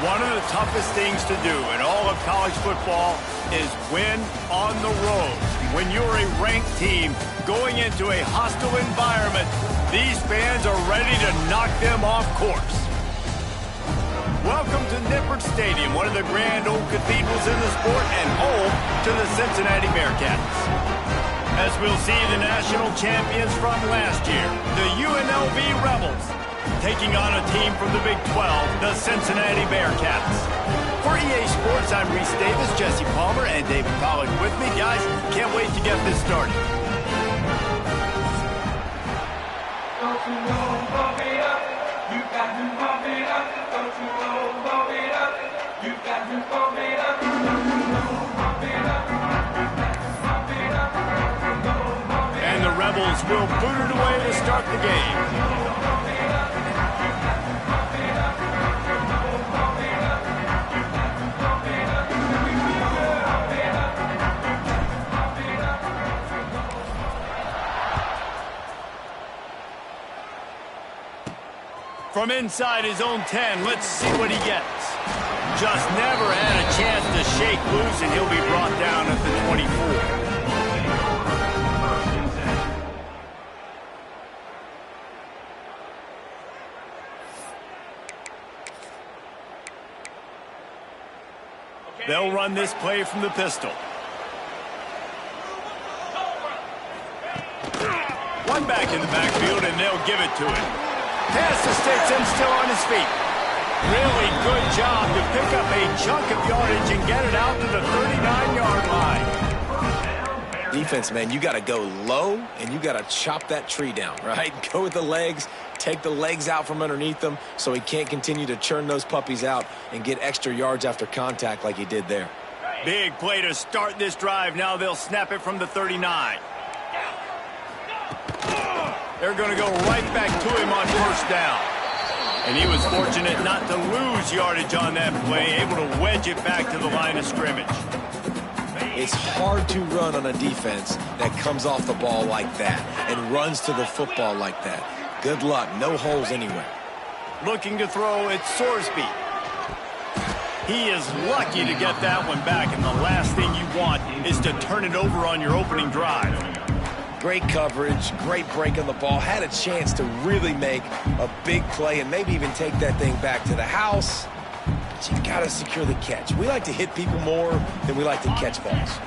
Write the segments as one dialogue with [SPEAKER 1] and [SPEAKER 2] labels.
[SPEAKER 1] One of the toughest things to do in all of college football is win on the road. When you're a ranked team going into a hostile environment, these fans are ready to knock them off course. Welcome to Nippert Stadium, one of the grand old cathedrals in the sport and home to the Cincinnati Bearcats. As we'll see the national champions from last year, the UNLV Rebels, taking on a team from the Big 12, the Cincinnati Bearcats. For EA Sports, I'm Reese Davis, Jesse Palmer, and David Pollack with me. Guys, can't wait to get this started.
[SPEAKER 2] Don't you know, pump it up. You got to pump it up. Don't you know, pump it up. You got to pump it up. Don't you know, pump it up. You got to pump it up. Don't you know, pump it up.
[SPEAKER 1] And the Rebels will boot it away to start the game. From inside his own 10, let's see what he gets. Just never had a chance to shake loose, and he'll be brought down at the 24. They'll run this play from the pistol. One back in the backfield, and they'll give it to him. Pass to Stetson, still on his feet. Really good job to pick up a chunk of yardage and get it out to the 39-yard line.
[SPEAKER 3] Defense, man, you got to go low, and you got to chop that tree down, right? Go with the legs, take the legs out from underneath them so he can't continue to churn those puppies out and get extra yards after contact like he did there.
[SPEAKER 1] Big play to start this drive. Now they'll snap it from the 39. They're going to go right back to him on first down. And he was fortunate not to lose yardage on that play, able to wedge it back to the line of scrimmage.
[SPEAKER 3] It's hard to run on a defense that comes off the ball like that and runs to the football like that. Good luck. No holes anywhere.
[SPEAKER 1] Looking to throw, it's Sorsby. He is lucky to get that one back, and the last thing you want is to turn it over on your opening drive.
[SPEAKER 3] Great coverage, great break on the ball. Had a chance to really make a big play and maybe even take that thing back to the house. But you got to secure the catch. We like to hit people more than we like to catch balls.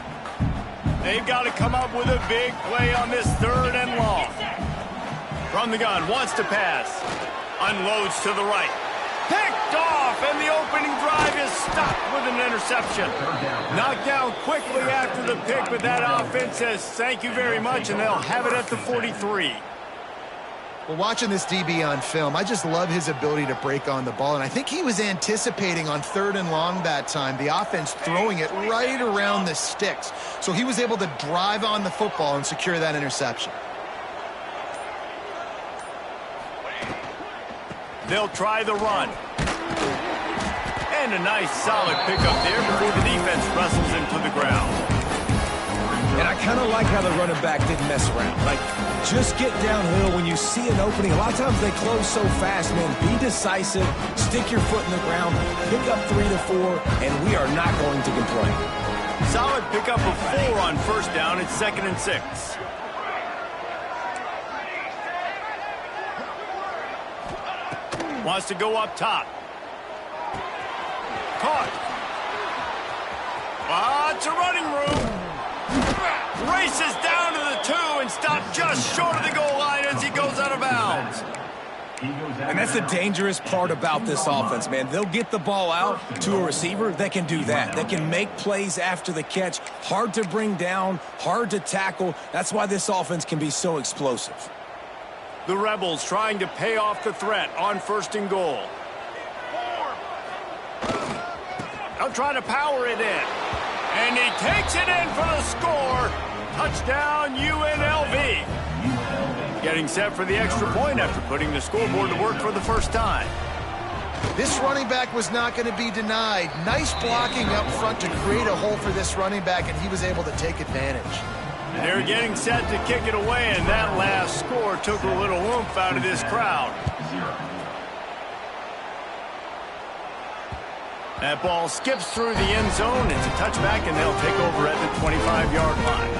[SPEAKER 1] They've got to come up with a big play on this 3rd and long. From the gun, wants to pass. Unloads to the right. Picked off, and the opening drive is stopped with an interception. Knocked down quickly after the pick, but that offense says thank you very much, and they'll have it at the 43.
[SPEAKER 4] Well, watching this DB on film, I just love his ability to break on the ball, and I think he was anticipating on 3rd and long that time, the offense throwing it right around the sticks. So he was able to drive on the football and secure that interception.
[SPEAKER 1] They'll try the run. And a nice solid pickup there before the defense wrestles him to the ground.
[SPEAKER 3] And I kind of like how the running back didn't mess around. Like, just get downhill when you see an opening. A lot of times they close so fast, man. Be decisive, stick your foot in the ground, pick up 3 to 4, and we are not going to complain.
[SPEAKER 1] Solid pickup of 4 on first down. It's 2nd and 6. Wants to go up top. Caught. Lots of running room. Races down to the 2 and stopped just short of the goal line as he goes out of bounds.
[SPEAKER 3] And that's the dangerous part about this offense, man. They'll get the ball out to a receiver that can do that. That can make plays after the catch. Hard to bring down, hard to tackle. That's why this offense can be so explosive.
[SPEAKER 1] The Rebels trying to pay off the threat on 1st and goal. They'll try to power it in. And he takes it in for the score. Touchdown, UNLV. Getting set for the extra point after putting the scoreboard to work for the first time.
[SPEAKER 4] This running back was not going to be denied. Nice blocking up front to create a hole for this running back, and he was able to take advantage.
[SPEAKER 1] They're getting set to kick it away, and that last score took a little oomph out of this crowd. That ball skips through the end zone. It's a touchback, and they'll take over at the 25-yard line.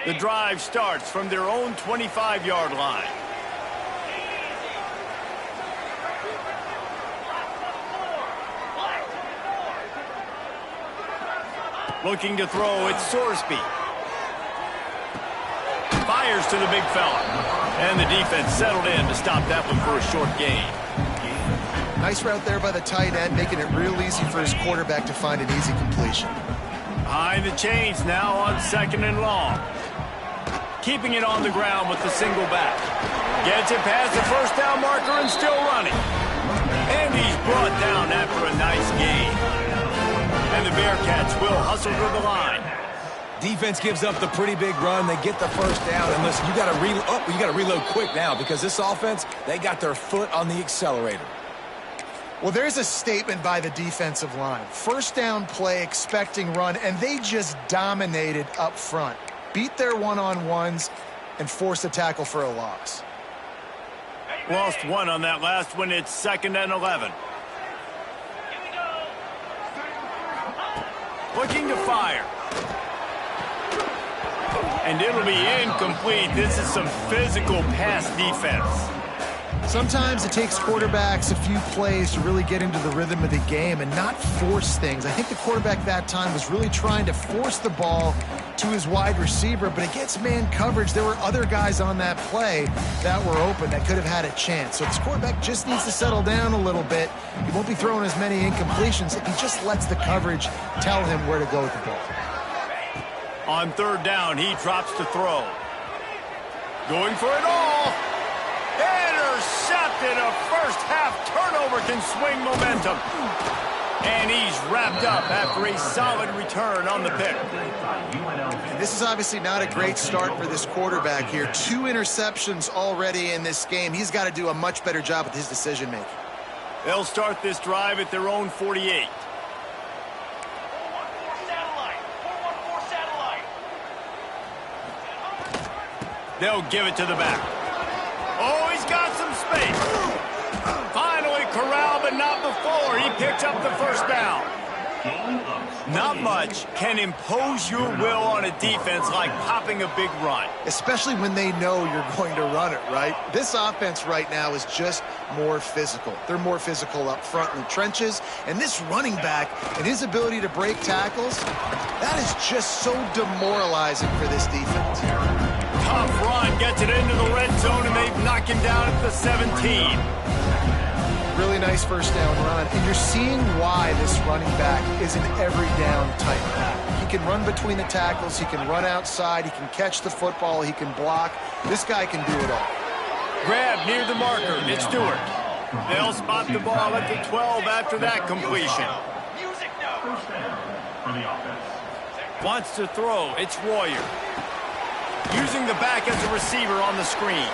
[SPEAKER 1] The drive starts from their own 25-yard line. Looking to throw, it's Sorsby. Fires to the big fella. And the defense settled in to stop that one for a short gain.
[SPEAKER 4] Nice route there by the tight end, making it real easy for his quarterback to find an easy completion.
[SPEAKER 1] Behind the chains now on 2nd and long. Keeping it on the ground with the single back. Gets it past the first down marker and still running. And he's brought down after a nice gain. And the Bearcats will hustle to the line.
[SPEAKER 3] Defense gives up the pretty big run. They get the first down. And listen, you got to reload quick now because this offense, they got their foot on the accelerator.
[SPEAKER 4] Well, there's a statement by the defensive line. First down play, expecting run, and they just dominated up front. Beat their one-on-ones and force a tackle for a loss.
[SPEAKER 1] Lost one on that last one. It's 2nd and 11. Looking to fire. And it'll be incomplete. This is some physical pass defense.
[SPEAKER 4] Sometimes it takes quarterbacks a few plays to really get into the rhythm of the game and not force things. I think the quarterback that time was really trying to force the ball to his wide receiver, but against man coverage, there were other guys on that play that were open that could have had a chance. So this quarterback just needs to settle down a little bit. He won't be throwing as many incompletions if he just lets the coverage tell him where to go with the ball.
[SPEAKER 1] On 3rd down, he drops to throw. Going for it all. Intercepted. A first-half turnover can swing momentum. And he's wrapped up after a solid return on the pick.
[SPEAKER 4] And this is obviously not a great start for this quarterback here. 2 interceptions already in this game. He's got to do a much better job with his decision-making.
[SPEAKER 1] They'll start this drive at their own 48. They'll give it to the back. Oh, he's got some space. Finally corralled, but not before. He picks up the first down. Not much can impose your will on a defense like popping a big run.
[SPEAKER 4] Especially when they know you're going to run it, right? This offense right now is just more physical. They're more physical up front in the trenches. And this running back and his ability to break tackles, that is just so demoralizing for this defense.
[SPEAKER 1] Tough run, gets it into the red zone, and they've knocked him down at the 17.
[SPEAKER 4] Really nice first down run. And you're seeing why this running back is an every down type back. He can run between the tackles. He can run outside. He can catch the football. He can block. This guy can do it all.
[SPEAKER 1] Grab near the marker. It's Stewart. They'll spot the ball at the 12 after that completion. Wants to throw. It's Warrior. Using the back as a receiver on the screen.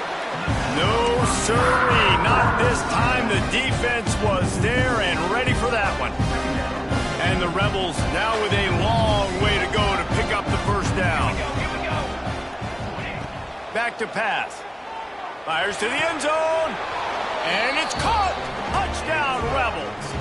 [SPEAKER 1] No, sirree, not this time. The defense was there and ready for that one. And the Rebels now with a long way to go to pick up the first down. Back to pass. Fires to the end zone. And it's caught. Touchdown, Rebels.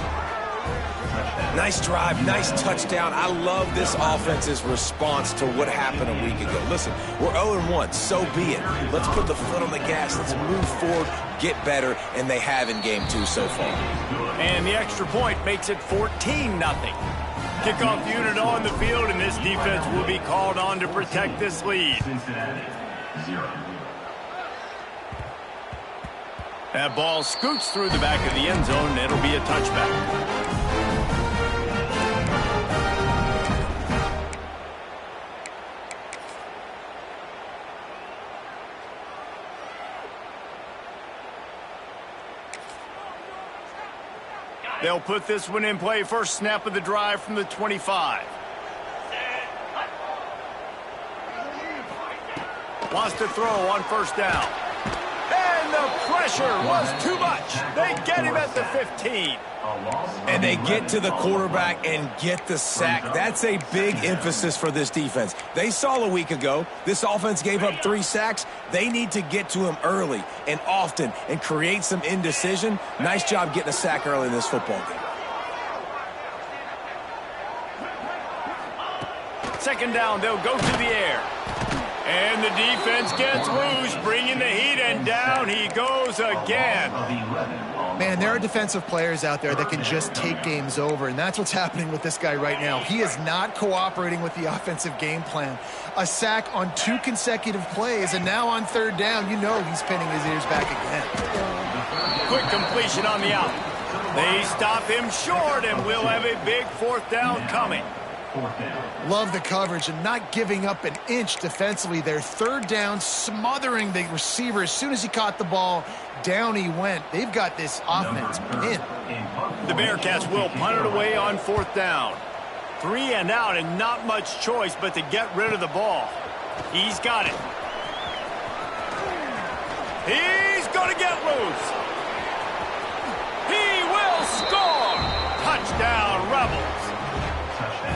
[SPEAKER 3] Nice drive, nice touchdown. I love this offense's response to what happened a week ago. Listen, we're 0-1, so be it. Let's put the foot on the gas. Let's move forward, get better, and they have in game 2 so far.
[SPEAKER 1] And the extra point makes it 14-0. Kickoff unit on the field, and this defense will be called on to protect this lead. That ball scoots through the back of the end zone, and it'll be a touchback. They'll put this one in play. First snap of the drive from the 25. Wants to throw on first down. And the pressure was too much. They get him at the 15. 15.
[SPEAKER 3] And they get to the quarterback and get the sack. That's a big emphasis for this defense. They saw a week ago, this offense gave up 3 sacks. They need to get to him early and often and create some indecision. Nice job getting a sack early in this football game.
[SPEAKER 1] Second down, they'll go to the air. And the defense gets loose, bringing the heat, and down he goes again.
[SPEAKER 4] Man, there are defensive players out there that can just take games over, and that's what's happening with this guy right now. He is not cooperating with the offensive game plan. A sack on 2 consecutive plays, and now on 3rd down, you know he's pinning his ears back again.
[SPEAKER 1] Quick completion on the out. They stop him short, and we'll have a big 4th down coming.
[SPEAKER 4] Love the coverage and not giving up an inch defensively. Their 3rd down, smothering the receiver. As soon as he caught the ball, down he went. They've got this offense pinned.
[SPEAKER 1] The Bearcats will punt it away on 4th down. 3 and out, and not much choice but to get rid of the ball. He's got it. He's going to get loose. He will score. Touchdown, Rebels.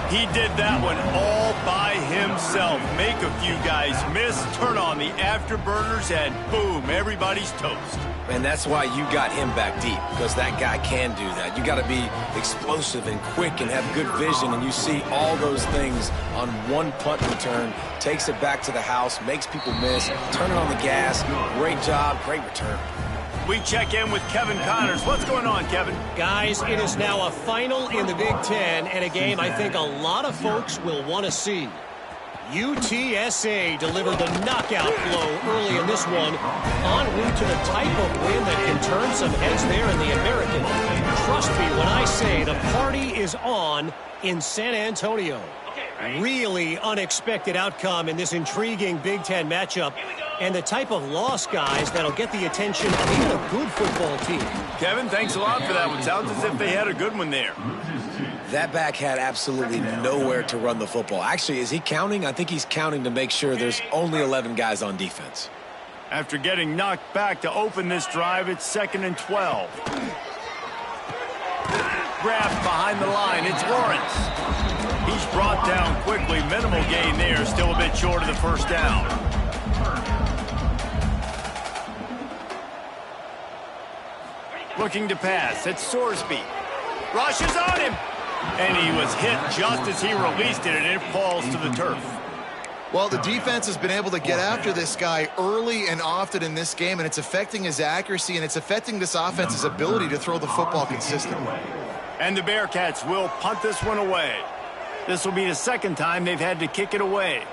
[SPEAKER 1] He did that one all by himself. Make a few guys miss, turn on the afterburners, and boom, everybody's toast.
[SPEAKER 3] And that's why you got him back deep, because that guy can do that. You got to be explosive and quick and have good vision, and you see all those things on one punt return. Takes it back to the house, makes people miss, turn it on the gas. Great job, great return.
[SPEAKER 1] We check in with Kevin Connors. What's going on, Kevin?
[SPEAKER 5] Guys, it is now a final in the Big Ten and a game I think a lot of folks will want to see. UTSA delivered the knockout blow early in this one, en route to the type of win that can turn some heads there in the American. Trust me when I say the party is on in San Antonio. Really unexpected outcome in this intriguing Big Ten matchup, and the type of loss, guys, that'll get the attention of even a good football team.
[SPEAKER 1] Kevin, thanks a lot for that one. Sounds as if they had a good one there.
[SPEAKER 3] That back had absolutely nowhere to run the football. Actually, is he counting? I think he's counting to make sure there's only 11 guys on defense.
[SPEAKER 1] After getting knocked back to open this drive, it's 2nd and 12. Grabbed behind the line, it's Lawrence. He's brought down quickly. Minimal gain there, still a bit short of the 1st down. Looking to pass, it's Sorsby. Rushes on him. And he was hit just as he released it, and it falls to the turf.
[SPEAKER 4] Well, the defense has been able to get after this guy early and often in this game, and it's affecting his accuracy, and it's affecting this offense's ability to throw the football consistently.
[SPEAKER 1] And the Bearcats will punt this one away. This will be the 2nd time they've had to kick it away.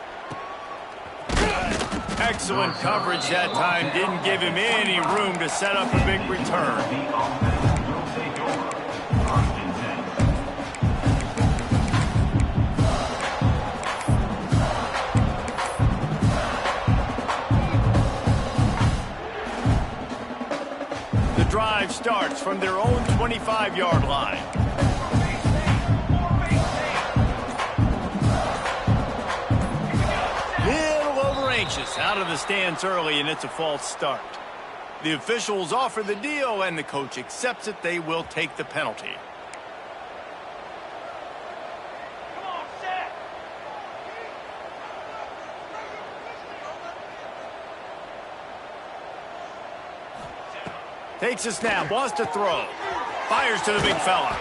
[SPEAKER 1] Excellent coverage that time. Didn't give him any room to set up a big return. The drive starts from their own 25-yard line. Anxious out of the stands early, and it's a false start. The officials offer the deal, and the coach accepts it. They will take the penalty. Takes a snap, wants to throw. Fires to the big fella.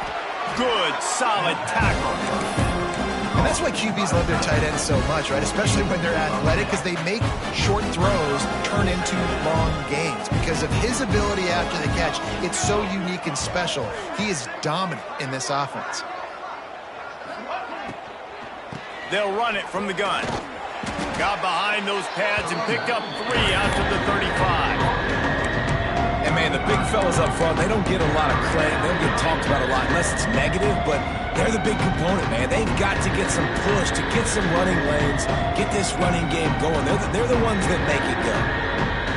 [SPEAKER 1] Good, solid tackle.
[SPEAKER 4] And that's why QBs love their tight ends so much, right? Especially when they're athletic, because they make short throws turn into long gains. Because of his ability after the catch, it's so unique and special. He is dominant in this offense.
[SPEAKER 1] They'll run it from the gun. Got behind those pads and picked up 3 out to the 35.
[SPEAKER 3] And, man, the big fellas up front, they don't get a lot of credit. They don't get talked about a lot unless it's negative, but they're the big component, man. They've got to get some push, to get some running lanes, get this running game going. They're the ones that make it go.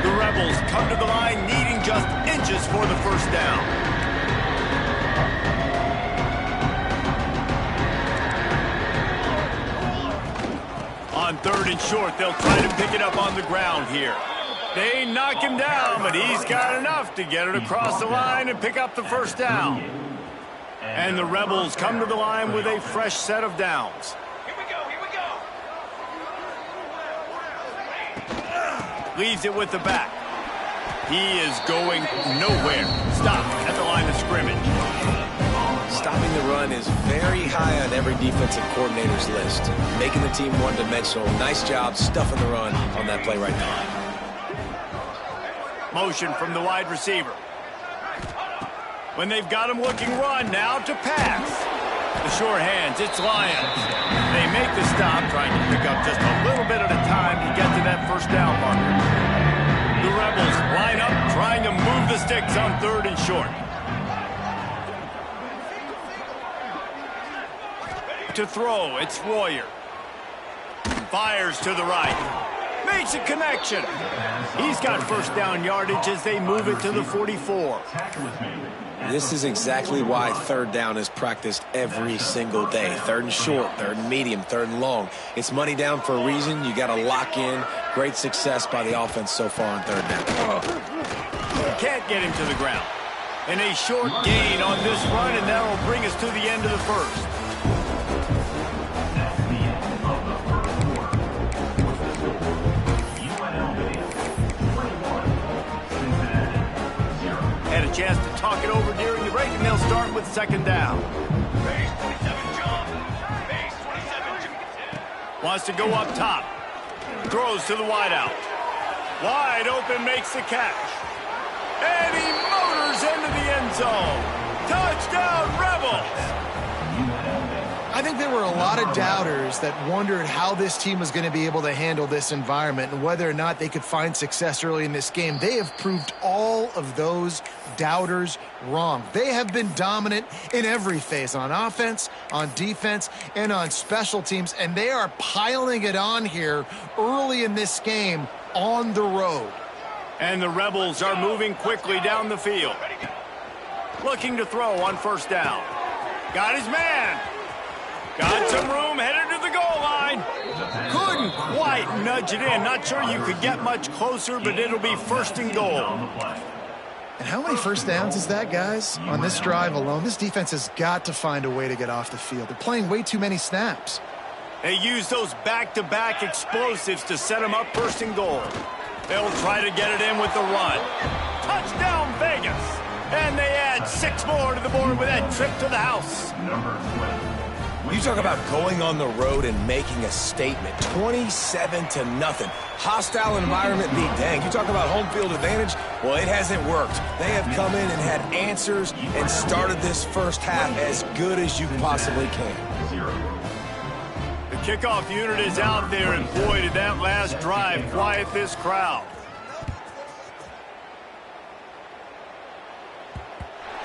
[SPEAKER 1] The Rebels come to the line needing just inches for the 1st down. On 3rd and short, they'll try to pick it up on the ground here. They knock him down, but he's got enough to get it across the line and pick up the first down. And the Rebels come to the line with a fresh set of downs.
[SPEAKER 2] Here we go, here we go.
[SPEAKER 1] Leaves it with the back. He is going nowhere. Stop at the line of scrimmage.
[SPEAKER 3] Stopping the run is very high on every defensive coordinator's list. Making the team one-dimensional. Nice job stuffing the run on that play right there.
[SPEAKER 1] Motion from the wide receiver. When they've got him looking run, now to pass. The sure hands, it's Lions. They make the stop, trying to pick up just a little bit at a time to get to that first down marker. The Rebels line up, trying to move the sticks on 3rd and short. To throw, it's Royer. Fires to the right. Makes a connection. He's got first down yardage as they move it to the 44.
[SPEAKER 3] This is exactly why 3rd down is practiced every single day. 3rd and short, 3rd and medium, 3rd and long. It's money down for a reason. You got to lock in. Great success by the offense so far on 3rd down.
[SPEAKER 1] Can't get him to the ground. And a short gain on this run, and that will bring us to the end of the first. Had a chance to talk it over during the break, and they'll start with 2nd down.
[SPEAKER 2] Base 27, John. Base 27.
[SPEAKER 1] Wants to go up top. Throws to the wideout. Wide open, makes the catch. And he motors into the end zone. Touchdown, Rebels!
[SPEAKER 4] I think there were a lot of doubters that wondered how this team was going to be able to handle this environment and whether or not they could find success early in this game. They have proved all of those doubters wrong. They have been dominant in every phase, on offense, on defense, and on special teams, and they are piling it on here early in this game on the road.
[SPEAKER 1] And the Rebels are moving quickly down the field. Looking to throw on 1st down. Got his man. Got some room, headed to the goal line. Couldn't quite nudge it in. Not sure you could get much closer, but it'll be 1st and goal.
[SPEAKER 4] And how many first downs is that, guys? On this drive alone, this defense has got to find a way to get off the field. They're playing way too many snaps.
[SPEAKER 1] They use those back-to-back explosives to set them up 1st and goal. They'll try to get it in with the run. Touchdown, Vegas. And they add 6 more to the board with that trip to the house.
[SPEAKER 3] You talk about going on the road and making a statement. 27-0. Hostile environment be dang. You talk about home field advantage. Well, it hasn't worked. They have come in and had answers and started this first half as good as you possibly can.
[SPEAKER 1] The kickoff unit is out there, and boy, did that last drive quiet this crowd.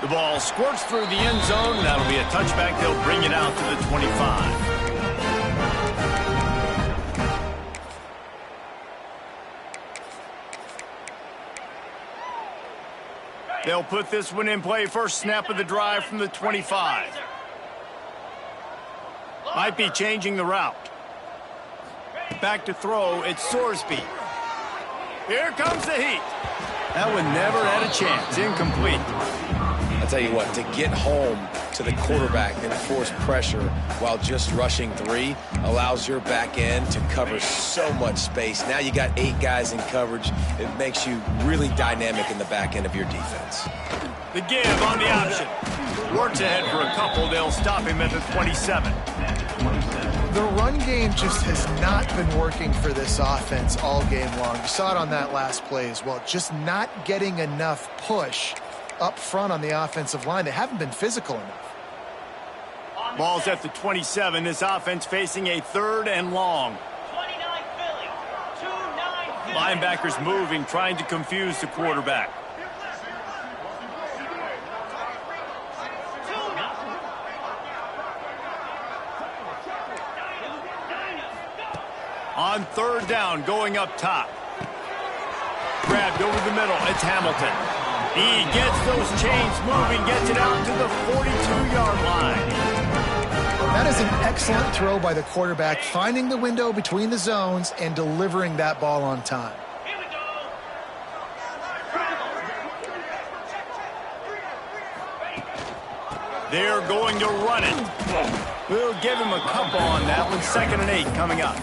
[SPEAKER 1] The ball squirts through the end zone. That'll be a touchback. They'll bring it out to the 25. They'll put this one in play. First snap of the drive from the 25. Might be changing the route. Back to throw. It's Sorsby. Here comes the heat. That one never had a chance. Incomplete.
[SPEAKER 3] I'll tell you what, to get home to the quarterback and force pressure while just rushing 3 allows your back end to cover so much space. Now you got 8 guys in coverage. It makes you really dynamic in the back end of your defense.
[SPEAKER 1] The give on the option. Works ahead for a couple. They'll stop him at the 27.
[SPEAKER 4] The run game just has not been working for this offense all game long. You saw it on that last play as well. Just not getting enough push up front on the offensive line. They haven't been physical enough.
[SPEAKER 1] Ball's at the 27. This offense facing a 3rd and long.
[SPEAKER 2] 29 Philly. 2-9 Philly.
[SPEAKER 1] Linebackers moving, trying to confuse the quarterback. On 3rd down, going up top. Grabbed over the middle. It's Hamilton. He gets those chains moving, gets it out to the 42-yard line.
[SPEAKER 4] That is an excellent throw by the quarterback, finding the window between the zones and delivering that ball on time.
[SPEAKER 2] Here we go.
[SPEAKER 1] They're going to run it. We'll give him a couple on that one. 2nd and 8 coming up.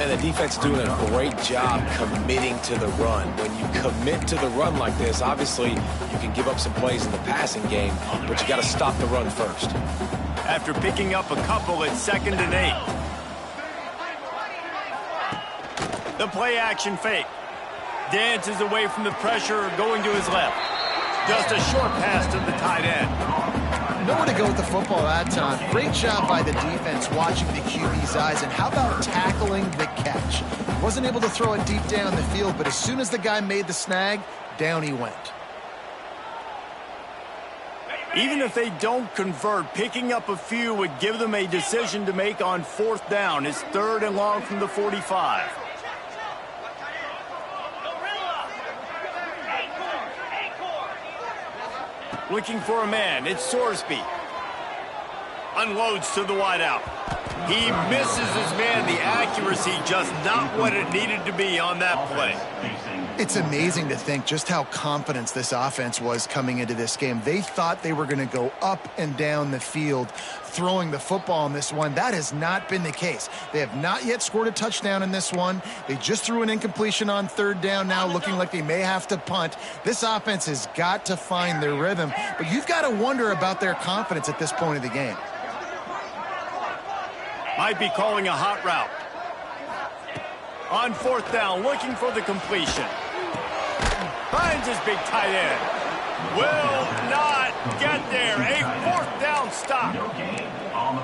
[SPEAKER 3] And the defense is doing a great job committing to the run. When you commit to the run like this, obviously you can give up some plays in the passing game, but you got to stop the run first.
[SPEAKER 1] After picking up a couple, it's 2nd and 8. The play action fake. Dances away from the pressure, going to his left. Just a short pass to the tight end.
[SPEAKER 4] Nowhere to go with the football that time. Great job by the defense watching the QB's eyes. And how about tackling the catch? Wasn't able to throw it deep down the field, but as soon as the guy made the snag, down he went.
[SPEAKER 1] Even if they don't convert, picking up a few would give them a decision to make on 4th down. It's 3rd and long from the 45. Looking for a man. It's Sorsby. Unloads to the wideout. He misses his man. The accuracy just not what it needed to be on that play.
[SPEAKER 4] It's amazing to think just how confident this offense was coming into this game. They thought they were going to go up and down the field throwing the football in this one. That has not been the case. They have not yet scored a touchdown in this one. They just threw an incompletion on 3rd down now, looking like they may have to punt. This offense has got to find their rhythm, but you've got to wonder about their confidence at this point of the game.
[SPEAKER 1] Might be calling a hot route. On 4th down, looking for the completion. Finds his big tight end. Will not get there. A 4th down stop.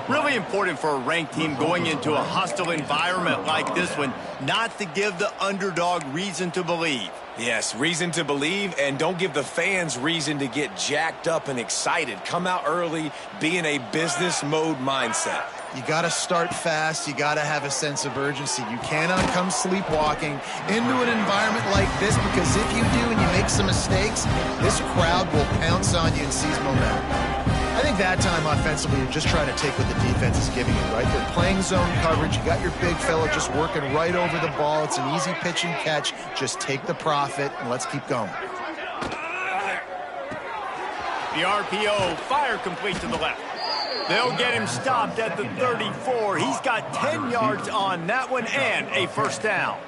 [SPEAKER 1] Really important for a ranked team going into a hostile environment like this one, not to give the underdog reason to believe.
[SPEAKER 3] Yes, reason to believe, and don't give the fans reason to get jacked up and excited. Come out early, be in a business mode mindset.
[SPEAKER 4] You got to start fast. You got to have a sense of urgency. You cannot come sleepwalking into an environment like this, because if you do and you make some mistakes, this crowd will pounce on you and seize momentum. I think that time offensively, you're just trying to take what the defense is giving you, right? They're playing zone coverage. You got your big fella just working right over the ball. It's an easy pitch and catch. Just take the profit and let's keep going.
[SPEAKER 1] The RPO, fire complete to the left. They'll get him stopped at the 34. He's got 10 yards on that one and a 1st down.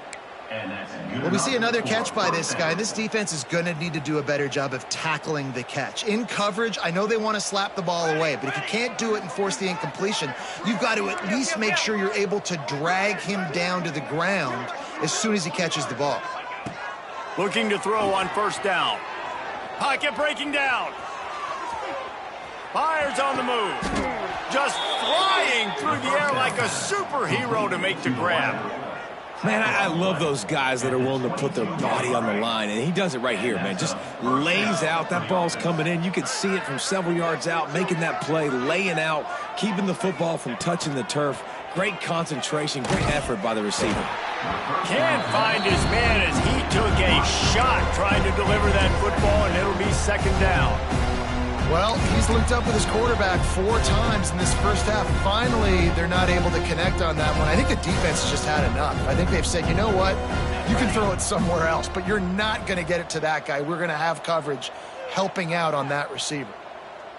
[SPEAKER 4] Well, we see another catch by this guy. This defense is going to need to do a better job of tackling the catch. In coverage, I know they want to slap the ball away, but if you can't do it and force the incompletion, you've got to at least make sure you're able to drag him down to the ground as soon as he catches the ball.
[SPEAKER 1] Looking to throw on 1st down. Pocket breaking down. Fires on the move. Just flying through the air like a superhero to make the grab.
[SPEAKER 3] Man, I love those guys that are willing to put their body on the line, and he does it right here, man. Just lays out. That ball's coming in. You can see it from several yards out, making that play, laying out, keeping the football from touching the turf. Great concentration, great effort by the receiver.
[SPEAKER 1] Can't find his man as he took a shot trying to deliver that football, and it'll be 2nd down.
[SPEAKER 4] Well, he's linked up with his quarterback 4 times in this first half. Finally, they're not able to connect on that one. I think the defense just had enough. I think they've said, you know what? You can throw it somewhere else, but you're not going to get it to that guy. We're going to have coverage helping out on that receiver.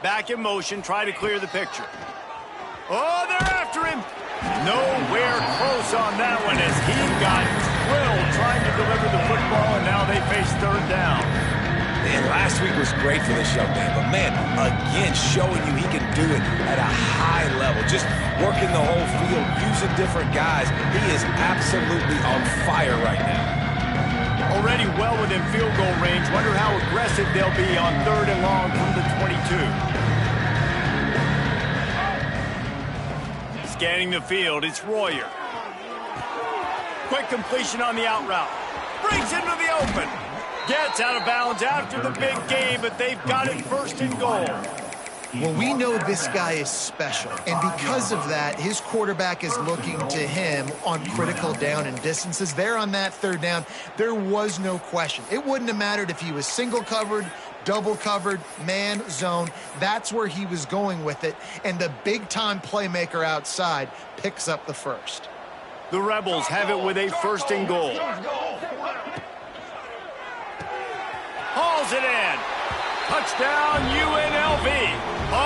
[SPEAKER 1] Back in motion, try to clear the picture. Oh, they're after him. Nowhere close on that one as he got drilled trying to deliver the football, and now they face 3rd down.
[SPEAKER 3] Man, last week was great for this young man, but man, again, showing you he can do it at a high level, just working the whole field, using different guys. He is absolutely on fire right now.
[SPEAKER 1] Already well within field goal range. Wonder how aggressive they'll be on 3rd and long from the 22. Scanning the field, it's Royer. Quick completion on the out route. Breaks into the open. Gets out of bounds after the big game, but they've got it 1st and goal.
[SPEAKER 4] Well, we know this guy is special, and because of that, his quarterback is looking to him on critical down and distances. There on that 3rd down, there was no question. It wouldn't have mattered if he was single covered, double covered, man, zone. That's where he was going with it, and the big-time playmaker outside picks up the 1st.
[SPEAKER 1] The Rebels have it with a 1st and goal. Hauls it in. Touchdown, UNLV. A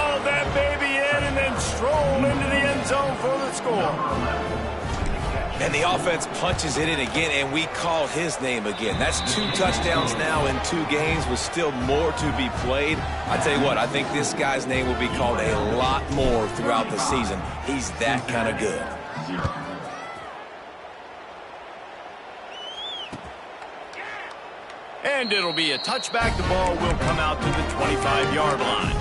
[SPEAKER 3] And the offense punches it in again, and we call his name again. That's 2 touchdowns now in 2 games with still more to be played. I tell you what, I think this guy's name will be called a lot more throughout the season. He's that kind of good.
[SPEAKER 1] And it'll be a touchback. The ball will come out to the 25-yard line.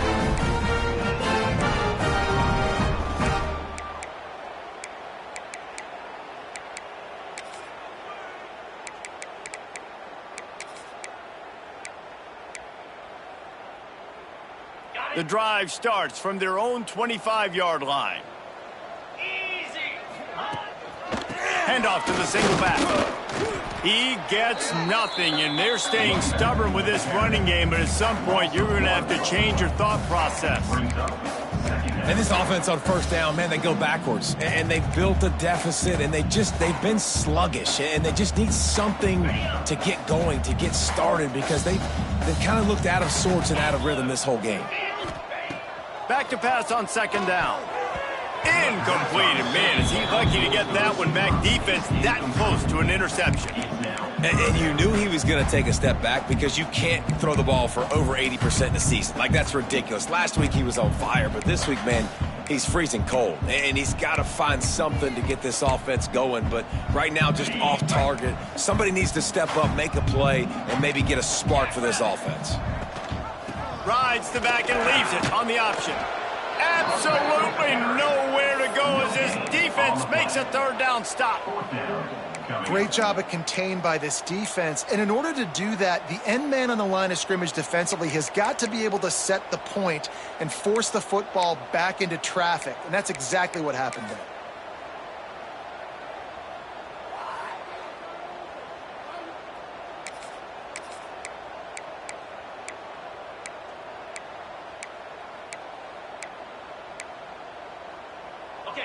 [SPEAKER 1] The drive starts from their own 25-yard line. Handoff to the single back. He gets nothing, and they're staying stubborn with this running game, but at some point you're going to have to change your thought process.
[SPEAKER 3] And this offense on first down, man, they go backwards. And they've built a deficit, and they've been sluggish, and they just need something to get going, to get started, because they've kind of looked out of sorts and out of rhythm this whole game.
[SPEAKER 1] Back to pass on second down. Incomplete, and man, is he lucky to get that one back. Defense that close to an interception.
[SPEAKER 3] And you knew he was going to take a step back because you can't throw the ball for over 80% in a season. Like, that's ridiculous. Last week he was on fire, but this week, man, he's freezing cold. And he's got to find something to get this offense going. But right now, just off target. Somebody needs to step up, make a play, and maybe get a spark for this offense.
[SPEAKER 1] Rides the back and leaves it on the option. Absolutely nowhere to go as this defense makes a third down stop.
[SPEAKER 4] Great job of contained by this defense. And in order to do that, the end man on the line of scrimmage defensively has got to be able to set the point and force the football back into traffic. And that's exactly what happened there.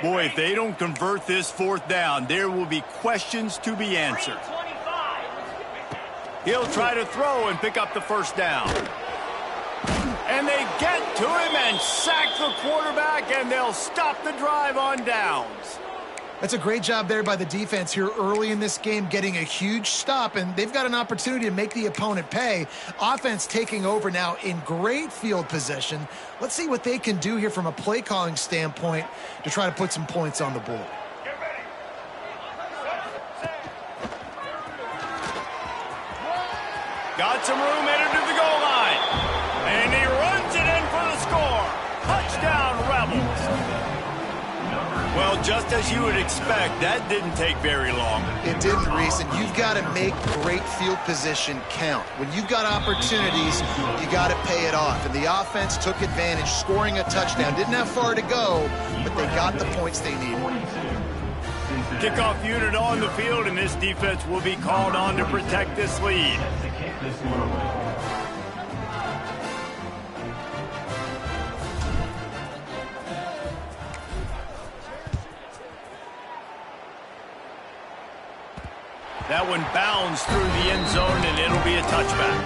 [SPEAKER 1] Boy, if they don't convert this fourth down, there will be questions to be answered. He'll try to throw and pick up the first down. And they get to him and sack the quarterback, and they'll stop the drive on downs.
[SPEAKER 4] That's a great job there by the defense here early in this game, getting a huge stop, and they've got an opportunity to make the opponent pay. Offense taking over now in great field position. Let's see what they can do here from a play calling standpoint to try to put some points on the board.
[SPEAKER 1] Got some room headed to the goal line. And he runs it in for the score. Touchdown, Rebels. Well, just as you would expect, that didn't take very long.
[SPEAKER 4] It didn't, Reese, and you've got to make great field position count. When you've got opportunities, you got to pay it off. And the offense took advantage, scoring a touchdown. Didn't have far to go, but they got the points they needed.
[SPEAKER 1] Kickoff unit on the field, and this defense will be called on to protect this lead. That one bounds through the end zone, and it'll be a touchback.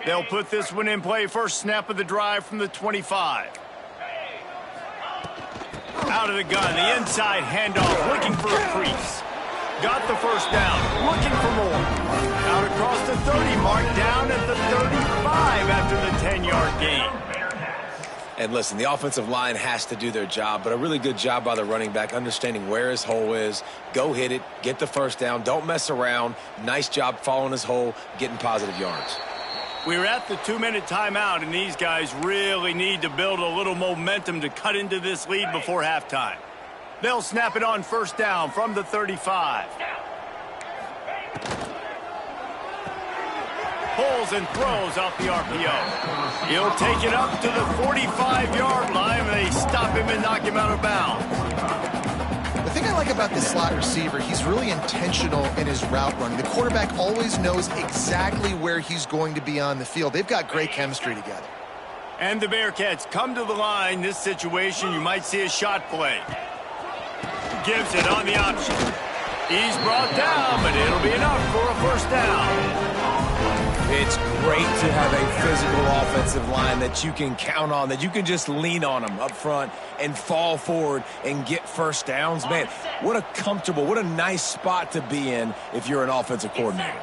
[SPEAKER 1] They'll put this one in play. First snap of the drive from the 25. Out of the gun, the inside handoff, looking for a crease. Got the first down, looking for more. Out across the 30 mark, down at the 35 after the 10-yard gain.
[SPEAKER 3] And listen, the offensive line has to do their job, but a really good job by the running back, understanding where his hole is. Go hit it, get the first down, don't mess around. Nice job following his hole, getting positive yards.
[SPEAKER 1] We're at the 2-minute timeout, and these guys really need to build a little momentum to cut into this lead before halftime. They'll snap it on first down from the 35. Pulls and throws off the RPO. He'll take it up to the 45-yard line, and they stop him and knock him out of bounds.
[SPEAKER 4] The thing I like about this slot receiver, he's really intentional in his route running. The quarterback always knows exactly where he's going to be on the field. They've got great chemistry together.
[SPEAKER 1] And the Bearcats come to the line. This situation, you might see a shot play. gives it on the option. He's brought down, but it'll be enough for a first down.
[SPEAKER 3] It's great to have a physical offensive line that you can count on, that you can just lean on them up front and fall forward and get first downs. Man, what a comfortable, what a nice spot to be in if you're an offensive coordinator.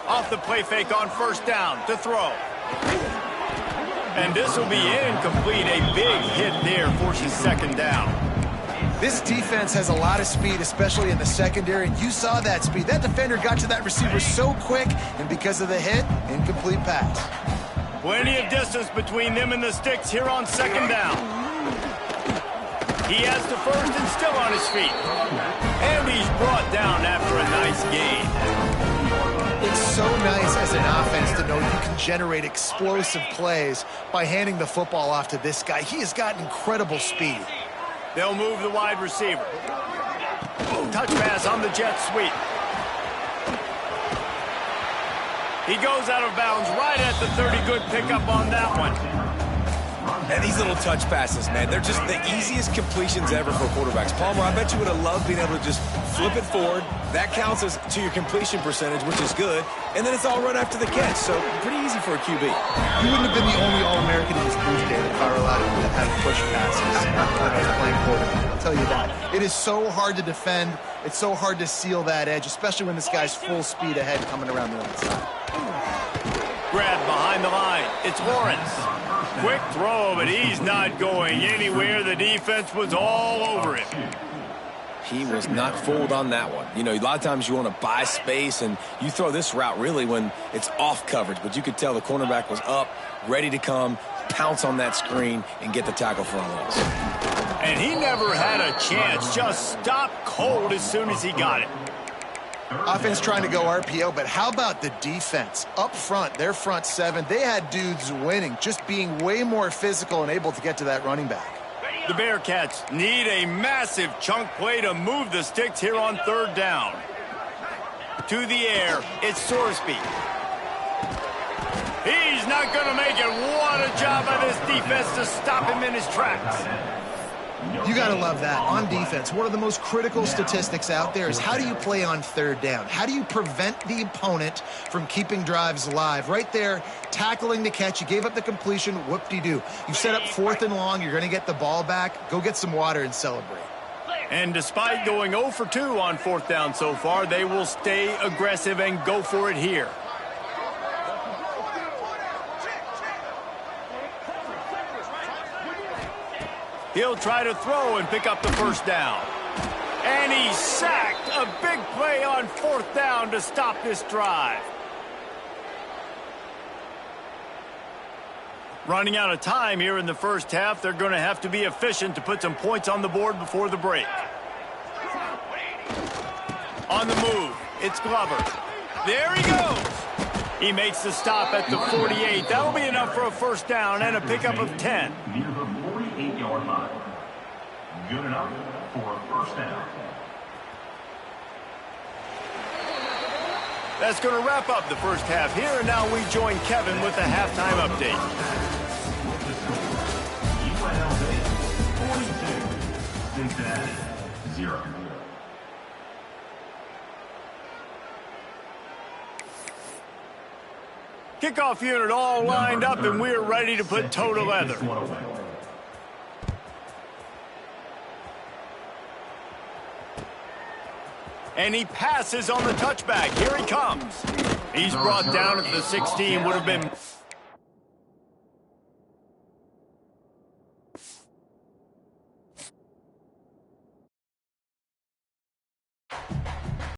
[SPEAKER 1] Off the play fake on first down to throw. And this will be incomplete. A big hit there forces second down.
[SPEAKER 4] This defense has a lot of speed, especially in the secondary, and you saw that speed. That defender got to that receiver so quick, and because of the hit, incomplete pass.
[SPEAKER 1] Plenty of distance between them and the sticks here on second down. He has the first and still on his feet. And he's brought down after a nice gain.
[SPEAKER 4] It's so nice as an offense to know you can generate explosive plays by handing the football off to this guy. He has got incredible speed.
[SPEAKER 1] They'll move the wide receiver. Touch pass on the jet sweep. He goes out of bounds right at the 30. Good pickup on that one.
[SPEAKER 3] And these little touch passes, man, they're just the easiest completions ever for quarterbacks. Palmer, I bet you would have loved being able to just flip it forward. That counts as to your completion percentage, which is good. And then it's all run after the catch, so pretty easy for a QB.
[SPEAKER 4] You wouldn't have been the only All-American in this booth game in Colorado that had push passes when I was playing quarterback. I'll tell you that. It is so hard to defend. It's so hard to seal that edge, especially when this guy's full speed ahead coming around the other side.
[SPEAKER 1] Grab behind the line. It's Lawrence. Quick throw, but he's not going anywhere. The defense was all over him.
[SPEAKER 3] He was not fooled on that one. You know, a lot of times you want to buy space, and you throw this route really when it's off coverage. But you could tell the cornerback was up, ready to come, pounce on that screen, and get the tackle for a loss.
[SPEAKER 1] And he never had a chance. Just stopped cold as soon as he got it.
[SPEAKER 4] Offense trying to go RPO, but how about the defense? Up front, their front seven, they had dudes winning, just being way more physical and able to get to that running back.
[SPEAKER 1] The Bearcats need a massive chunk play to move the sticks here on third down. To the air, it's Sorsby. He's not going to make it. What a job by this defense to stop him in his tracks.
[SPEAKER 4] You got to love that. On defense, one of the most critical statistics out there is how do you play on third down? How do you prevent the opponent from keeping drives alive? Right there, tackling the catch. You gave up the completion. Whoop-de-doo. You set up fourth and long. You're going to get the ball back. Go get some water and celebrate.
[SPEAKER 1] And despite going 0 for 2 on fourth down so far, they will stay aggressive and go for it here. He'll try to throw and pick up the first down. And he's sacked. A big play on fourth down to stop this drive. Running out of time here in the first half. They're going to have to be efficient to put some points on the board before the break. On the move, it's Glover. There he goes. He makes the stop at the 48. That'll be enough for a first down and a pickup of 10.
[SPEAKER 2] Near the 48-yard line. Good enough for a first down.
[SPEAKER 1] That's going to wrap up the first half here, and now we join Kevin with the halftime update.
[SPEAKER 2] UNLV 42, Cincinnati 0.
[SPEAKER 1] Kickoff unit all lined up, and we're ready to put toe to leather. And he passes on the touchback. Here he comes. He's brought down at the 16. Would have been